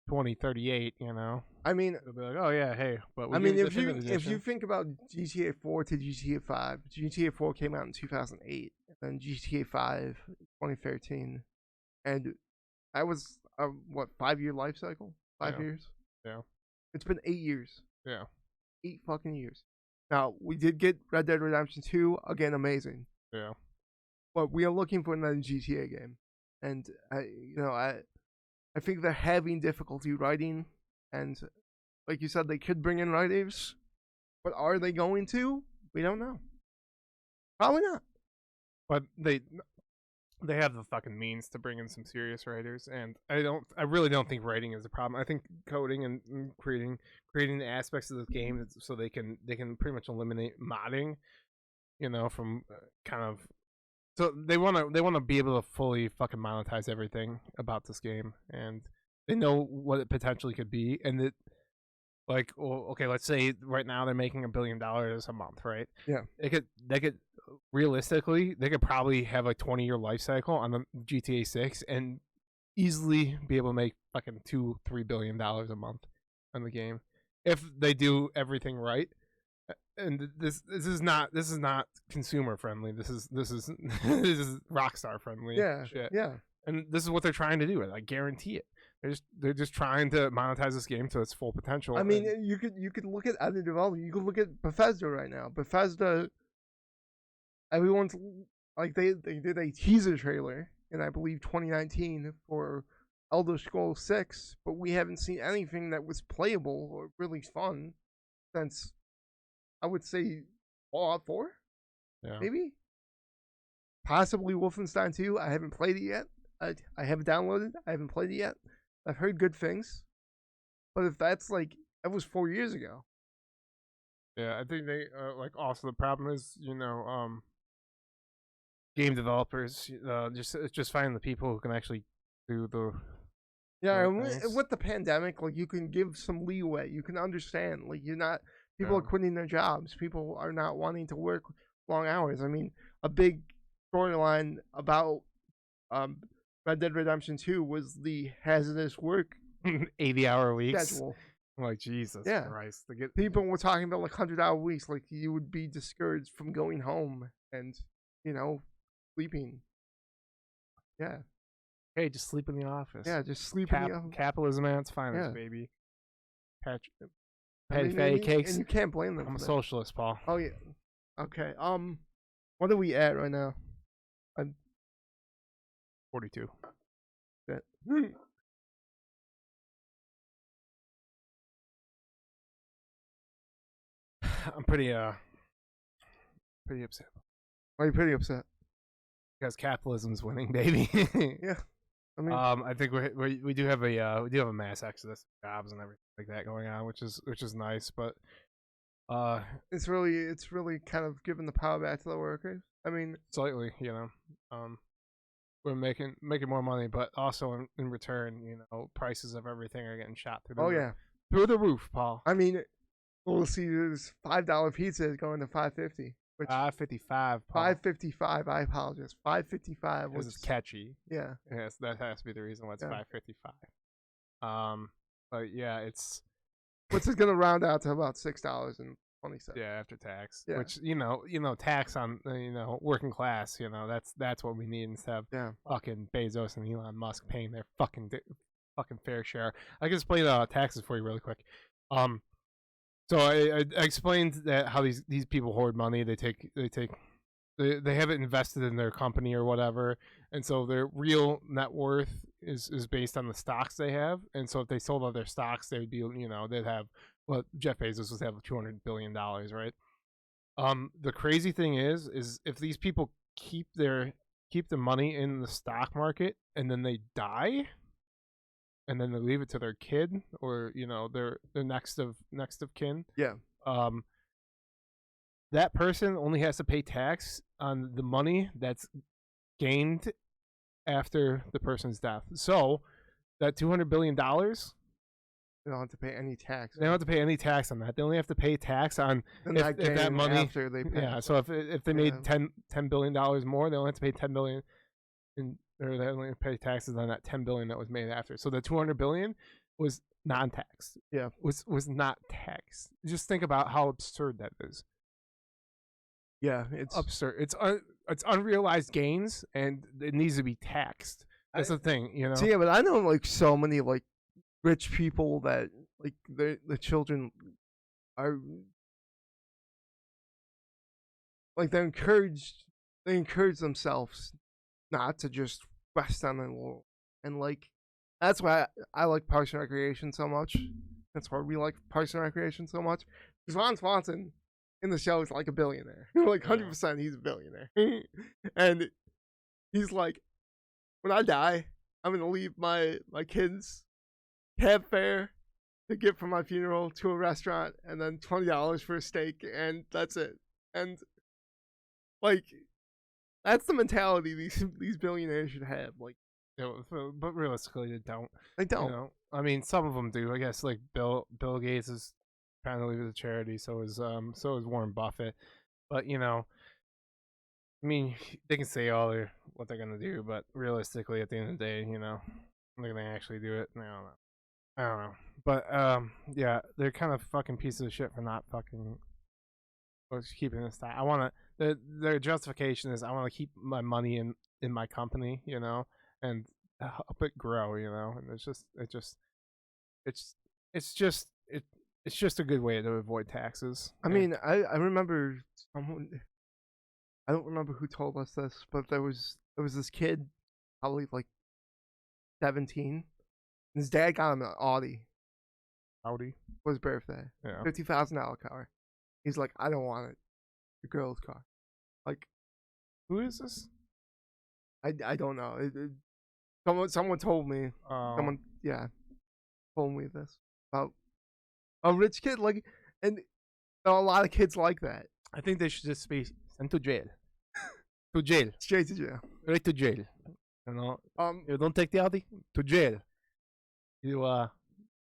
2038, I mean, it'll be like, oh yeah, hey, but we if you think about GTA 4 to GTA 5, GTA 4 came out in 2008, and then GTA 5 2013, and that was a 5-year life cycle, 5 years. Yeah, it's been 8 years. Yeah, 8 fucking years. Now we did get Red Dead Redemption 2 again, amazing. Yeah, but we are looking for another GTA game, and I think they're having difficulty writing, and like you said, they could bring in writers, but are they going to? We don't know. Probably not. But they have the fucking means to bring in some serious writers, and I really don't think writing is a problem. I think coding and creating the aspects of the game so they can pretty much eliminate modding, from kind of. So they want to be able to fully fucking monetize everything about this game, and they know what it potentially could be, and it, like, well, okay, let's say right now they're making $1 billion a month, right? Yeah. They could realistically, they could probably have a 20-year life cycle on the GTA 6 and easily be able to make fucking $2-3 billion a month on the game if they do everything right. And this is not consumer friendly. This is this is Rockstar friendly. Yeah, shit. yeah. And this is what they're trying to do. I guarantee it. They're just trying to monetize this game to its full potential. I mean, you could look at other developers. You could look at Bethesda right now. Bethesda, everyone's like they did a teaser trailer in I believe 2019 for Elder Scrolls 6, but we haven't seen anything that was playable or really fun since I would say Fallout 4, maybe, possibly Wolfenstein 2. I haven't played it yet. I haven't downloaded. I haven't played it yet. I've heard good things, but if that's like that was 4 years ago. Yeah, I think they also the problem is game developers just finding the people who can actually do the. Yeah, and with the pandemic, like you can give some leeway. You can understand, like you're not. People are quitting their jobs. People are not wanting to work long hours. I mean, a big storyline about Red Dead Redemption 2 was the hazardous work 80-hour weeks. Schedule. Like, Jesus Christ. People were talking about like 100-hour weeks. Like you would be discouraged from going home and, sleeping. Yeah. Hey, just sleep in the office. Yeah, just sleep in the office. Capitalism at its finest, baby. Patty cakes. And you can't blame them. I'm a socialist, Paul. Oh yeah. Okay. What are we at right now? 42. Yeah. I'm pretty upset. Why are you pretty upset? Because capitalism's winning, baby. Yeah. I mean, I think we do have a mass exodus of jobs and everything like that going on, which is nice, but it's really kind of giving the power back to the workers. I mean, slightly, we're making more money, but also in return, prices of everything are getting shot through the roof. Through the roof, Paul. I mean, we'll see. This $5 pizza is going to $5.50. $5.55. $5.55. I apologize. $5.55. Because it's catchy. Yeah. Yes, that has to be the reason why it's $5.55. But yeah, it's. What's it gonna round out to about $6.20? Yeah, after tax. Yeah. Which tax on working class. That's what we need instead of fucking Bezos and Elon Musk paying their fucking fair share. I can explain taxes for you really quick. So I explained that how these people hoard money. They take they have it invested in their company or whatever, and so their real net worth is based on the stocks they have. And so if they sold all their stocks, they would be, they'd have, well, Jeff Bezos would have $200 billion, right? The crazy thing is if these people keep the money in the stock market and then they die, and then they leave it to their kid or their next of kin. Yeah. That person only has to pay tax on the money that's gained after the person's death. So that $200 billion, they don't have to pay any tax. They don't have to pay any tax on that. They only have to pay tax on if that money after they pay. Yeah. So if they made $10 billion more, they only have to pay $10 billion, or they only pay taxes on that $10 billion that was made after. So the $200 billion was non-taxed. Yeah. Was not taxed. Just think about how absurd that is. Yeah, it's absurd. It's unrealized gains, and it needs to be taxed. That's the thing, So yeah, but I know like so many like rich people that like the children are like they encourage themselves not to just rest on their laurels, and like that's why I like Parks and Recreation so much. That's why we like Parks and Recreation so much. Because Ron Swanson in the show is like a billionaire, like 100%. He's a billionaire, and he's like, when I die, I'm gonna leave my kids cab fare to get from my funeral to a restaurant, and then $20 for a steak, and that's it. And like, that's the mentality these billionaires should have. Like, but realistically, they don't. They don't. I mean, some of them do. I guess like Bill Gates is trying to leave it to charity. So is Warren Buffett. But I mean, they can say what they're gonna do, but realistically, at the end of the day, they're gonna actually do it. I don't know. But yeah, they're kind of fucking pieces of shit for not fucking keeping this stock. Their justification is I want to keep my money in my company, and help it grow, and it's just a good way to avoid taxes. I mean, I remember someone, I don't remember who told us this, but there was this kid, probably like 17. And his dad got him an Audi. Audi for his birthday. Yeah. $50,000 car. He's like, I don't want it. The girl's car. Like, who is this? I don't know. Someone told me. Someone told me this about a rich kid. Like, and a lot of kids like that. I think they should just be sent to jail. To jail. Straight to jail. Right to jail. You don't take the Audi? To jail. You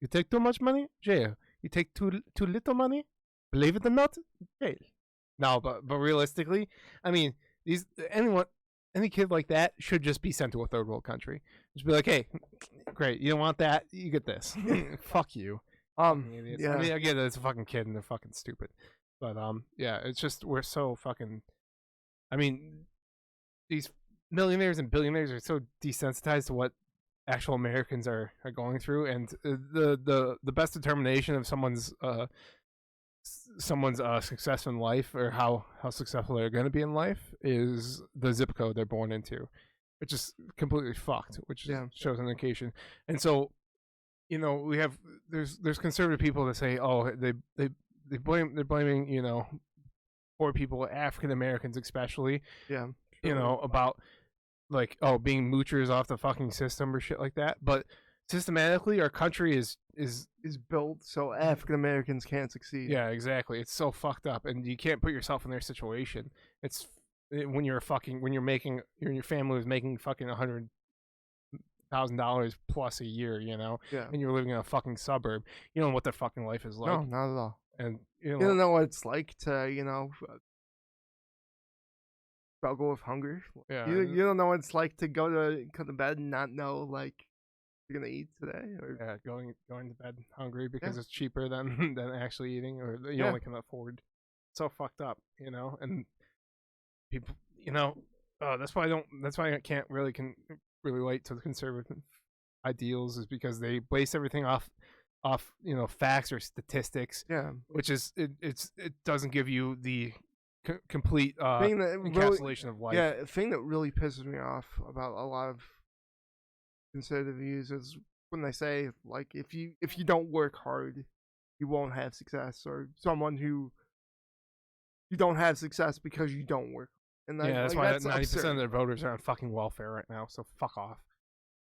take too much money? Jail. You take too little money? Believe it or not? Jail. No, but realistically, I mean, any kid like that should just be sent to a third world country. Just be like, hey, great, you don't want that? You get this. Fuck you. Yeah. I mean, I get it, it's a fucking kid and they're fucking stupid. But yeah, it's just we're so fucking. I mean, these millionaires and billionaires are so desensitized to what actual Americans are going through, and the best determination of someone's success in life, or how successful they're going to be in life, is the zip code they're born into, which is completely fucked, which shows an indication. And so, we have there's conservative people that say, oh, they're blaming poor people, African Americans especially, about like, oh, being moochers off the fucking system or shit like that. But systematically, our country is built so African Americans can't succeed. Yeah, exactly. It's so fucked up, and you can't put yourself in their situation. It's when your family is making fucking $100,000 plus a year, and you're living in a fucking suburb. You don't know what their fucking life is like. No, not at all. And you don't know what it's like to struggle with hunger. Yeah, you don't know what it's like to go to bed and not know like you're gonna eat today, or going to bed hungry because it's cheaper than actually eating, or you only can afford. It's so fucked up, and people, that's why I can't really relate to the conservative ideals, is because they base everything off facts or statistics. Yeah, which is it doesn't give you the complete thing that really, encapsulation of life. yeah, the thing that really pisses me off about a lot of conservative views is when they say like if you don't work hard, you won't have success, or someone who you don't have success because you don't work. And That's like, why that's 90% absurd. of their voters are on fucking welfare right now. So fuck off.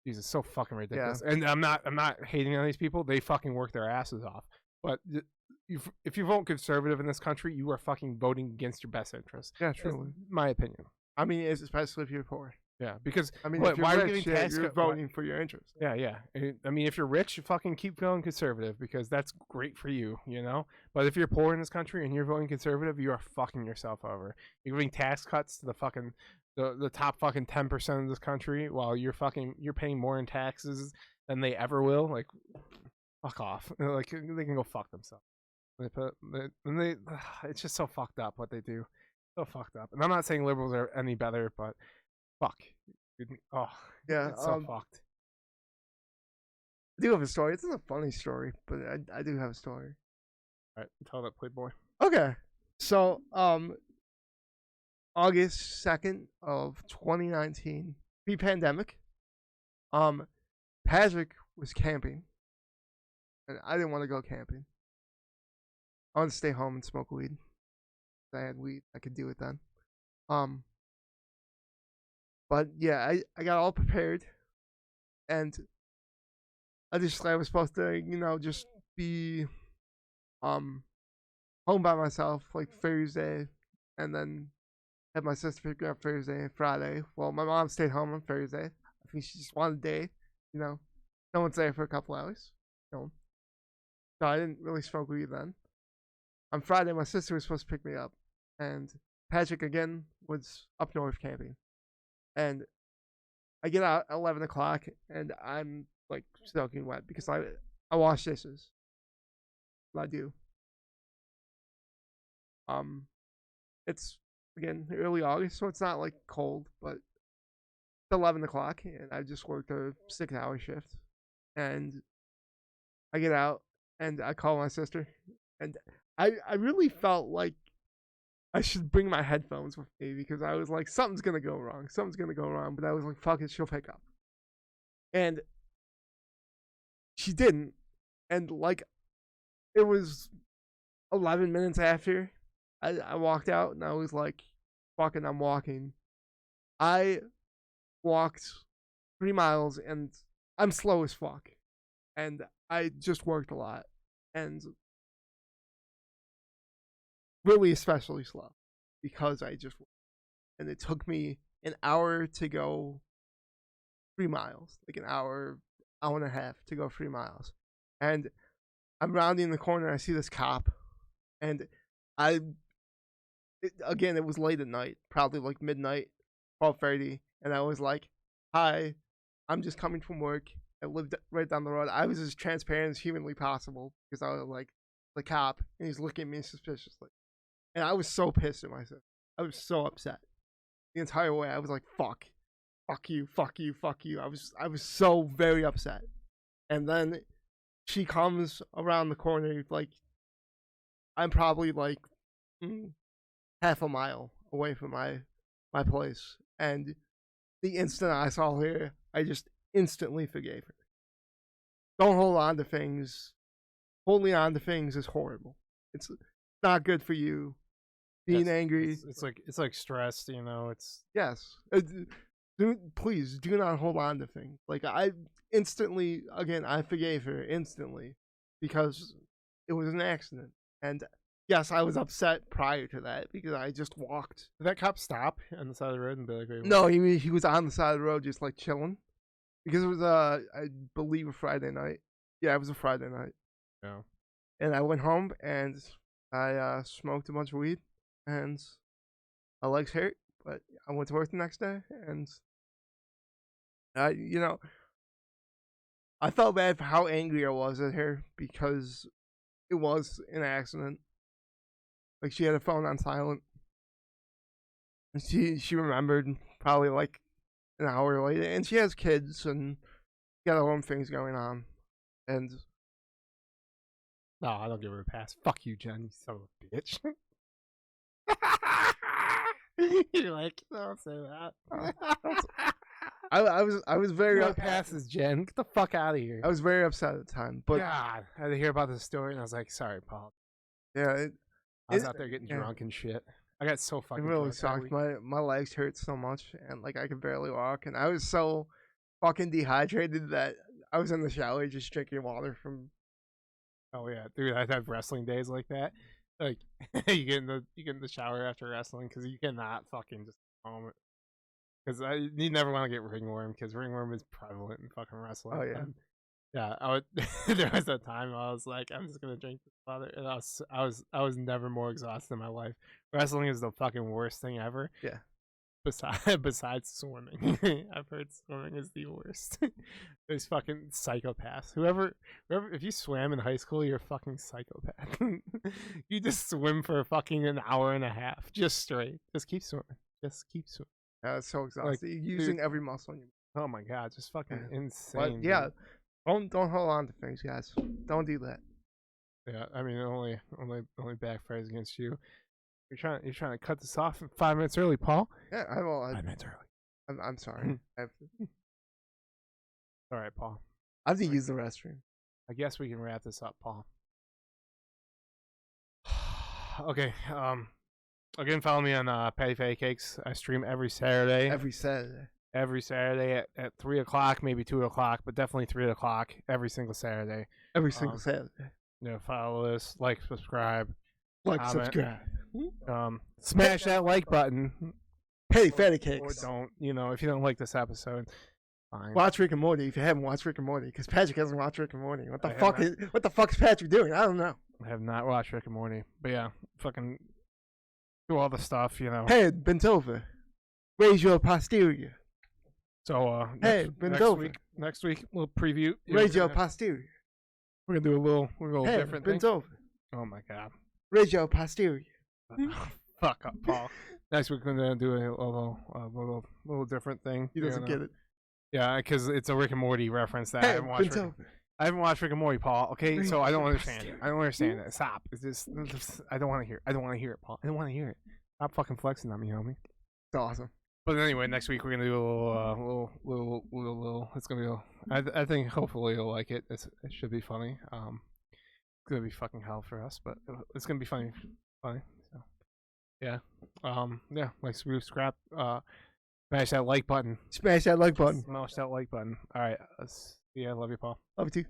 Jesus, so fucking ridiculous. Yeah. And I'm not hating on these people. They fucking work their asses off. But if you vote conservative in this country, you are fucking voting against your best interest. Yeah, truly. That's my opinion. I mean, especially if you're poor. Yeah, because I mean, what, if you're why are we rich, giving tax you're cut? voting for your interest. Yeah. I mean, if you're rich, you fucking keep going conservative because that's great for you, you know? But if you're poor in this country and you're voting conservative, you are fucking yourself over. You're giving tax cuts to the fucking the top fucking 10% of this country while you're paying more in taxes than they ever will. Like, fuck off. Like, they can go fuck themselves. It's just so fucked up what they do. So fucked up. And I'm not saying liberals are any better, but fuck. Oh, Yeah, it's so fucked. I do have a story. It's not a funny story, but I do have a story. All right, tell that Playboy. Okay, so August 2nd of 2019, pre-pandemic, Patrick was camping, and I didn't want to go camping. I wanted to stay home and smoke weed. I had weed, I could do it then. But yeah, I got all prepared, and I was supposed to, just be home by myself like Thursday, and then have my sister pick me up Thursday and Friday. Well, my mom stayed home on Thursday. I think she just wanted a day, no one's there for a couple hours. So I didn't really smoke weed then. On Friday, my sister was supposed to pick me up, and Patrick again was up north camping. And I get out at 11 o'clock, and I'm like soaking wet because I wash dishes. I do. It's again early August, so it's not like cold, but it's 11 o'clock, and I just worked a 6-hour shift. And I get out, and I call my sister, and I really felt like I should bring my headphones with me because I was like, something's gonna go wrong. But I was like, fuck it, she'll pick up. And she didn't. And like, it was 11 minutes after I walked out, and I was like, fucking, I'm walking. I walked 3 miles, and I'm slow as fuck. And I just worked a lot. And really especially slow because I just, and it took me an hour to go 3 miles, like an hour and a half to go 3 miles. And I'm rounding the corner, and I see this cop, and it was late at night, probably like midnight, 12:30, and I was like, hi, I'm just coming from work. I lived right down the road. I was as transparent as humanly possible because I was like the cop, and he's looking at me suspiciously. And I was so pissed at myself. I was so upset. The entire way I was like, fuck you. I was so very upset. And then she comes around the corner, like I'm probably like half a mile away from my place. And the instant I saw her, I just instantly forgave her. Don't hold on to things. Holding on to things is horrible. It's not good for you. Being angry. It's like stress, It's yes. Please do not hold on to things. Like I instantly, again, I forgave her instantly because it was an accident. And yes, I was upset prior to that because I just walked. Did that cop stop on the side of the road and be like, "Wait, no, he was on the side of the road just like chilling because it was I believe a Friday night. Yeah, it was a Friday night. Yeah. And I went home and I smoked a bunch of weed. And my legs hurt, but I went to work the next day, and I felt bad for how angry I was at her because it was an accident. Like she had her phone on silent, and she remembered probably like an hour later, and she has kids and got her own things going on, and no, I don't give her a pass. Fuck you, Jen, you son of a bitch. You're like, don't say that. I was very What passes, Jen? Get the fuck out of here. I was very upset at the time, but God, I had to hear about this story, and I was like, sorry, Paul. yeah, I was out there getting drunk and shit. I got so it fucking really drunk. sucked. My legs hurt so much, and like I could barely walk, and I was so fucking dehydrated that I was in the shower just drinking water from. Oh yeah, dude, I'd have wrestling days like that. Like you get in the shower after wrestling because you cannot fucking just moment. Because you never want to get ringworm because ringworm is prevalent in fucking wrestling. Oh yeah. And, yeah, I would. There was a time I was like, I'm just gonna drink this water, and I was never more exhausted in my life. Wrestling is the fucking worst thing ever. Yeah. Besides swimming, I've heard swimming is the worst. There's fucking psychopaths. Whoever, if you swam in high school, you're a fucking psychopath. You just swim for fucking an hour and a half, just straight. Just keep swimming. Just keep swimming. Yeah, it's so exhausting. Like, You're using every muscle in your. Oh my god, just fucking insane. But yeah, don't hold on to things, guys. Don't do that. Yeah, I mean, it only backfires against you. You're trying to cut this off 5 minutes early, Paul. Yeah, 5 minutes early. I'm sorry. I have to, All right, Paul. I have to use the restroom. I guess we can wrap this up, Paul. Okay. Again, follow me on Patty Fatty Cakes. I stream every Saturday. Every Saturday. Every Saturday at 3 o'clock, maybe 2 o'clock, but definitely 3 o'clock every single Saturday. Every single Saturday. You know, follow us, like, subscribe, Like, comment. subscribe. Smash that like button. Patty Fatty Or Cakes. don't, you know, if you don't like this episode, fine. Watch Rick and Morty if you haven't watched Rick and Morty, because Patrick hasn't watched Rick and Morty. What the I have fuck not. is what the fuck is Patrick doing? I don't know. I have not watched Rick and Morty, but yeah, fucking do all the stuff, you know. Head bent over. Raise your posterior. So Hey, bend over. Next week, we'll preview. Raise your posterior. We're gonna do a little Head different bent thing. over. Oh my god. Raise your posterior. Fuck up, Paul. Next week we're gonna do a little different thing. He doesn't get it. Yeah, because it's a Rick and Morty reference that I Head haven't watched. bent over. I haven't watched Rick and Morty, Paul. Okay, Raise so I don't your understand it. posterior. I don't understand it. Stop. It's just I don't want to hear it. I don't want to hear it, Paul. I don't want to hear it. Stop fucking flexing on me, homie. It's awesome. But anyway, next week we're gonna do a little. It's gonna be. I think hopefully you'll like it. It should be funny. It's gonna be fucking hell for us, but it's gonna be funny. So yeah. Yeah. Like subscribe. Smash that like button. Smash that like button. Smash that like button. All right. Yeah. Love you, Paul. Love you too.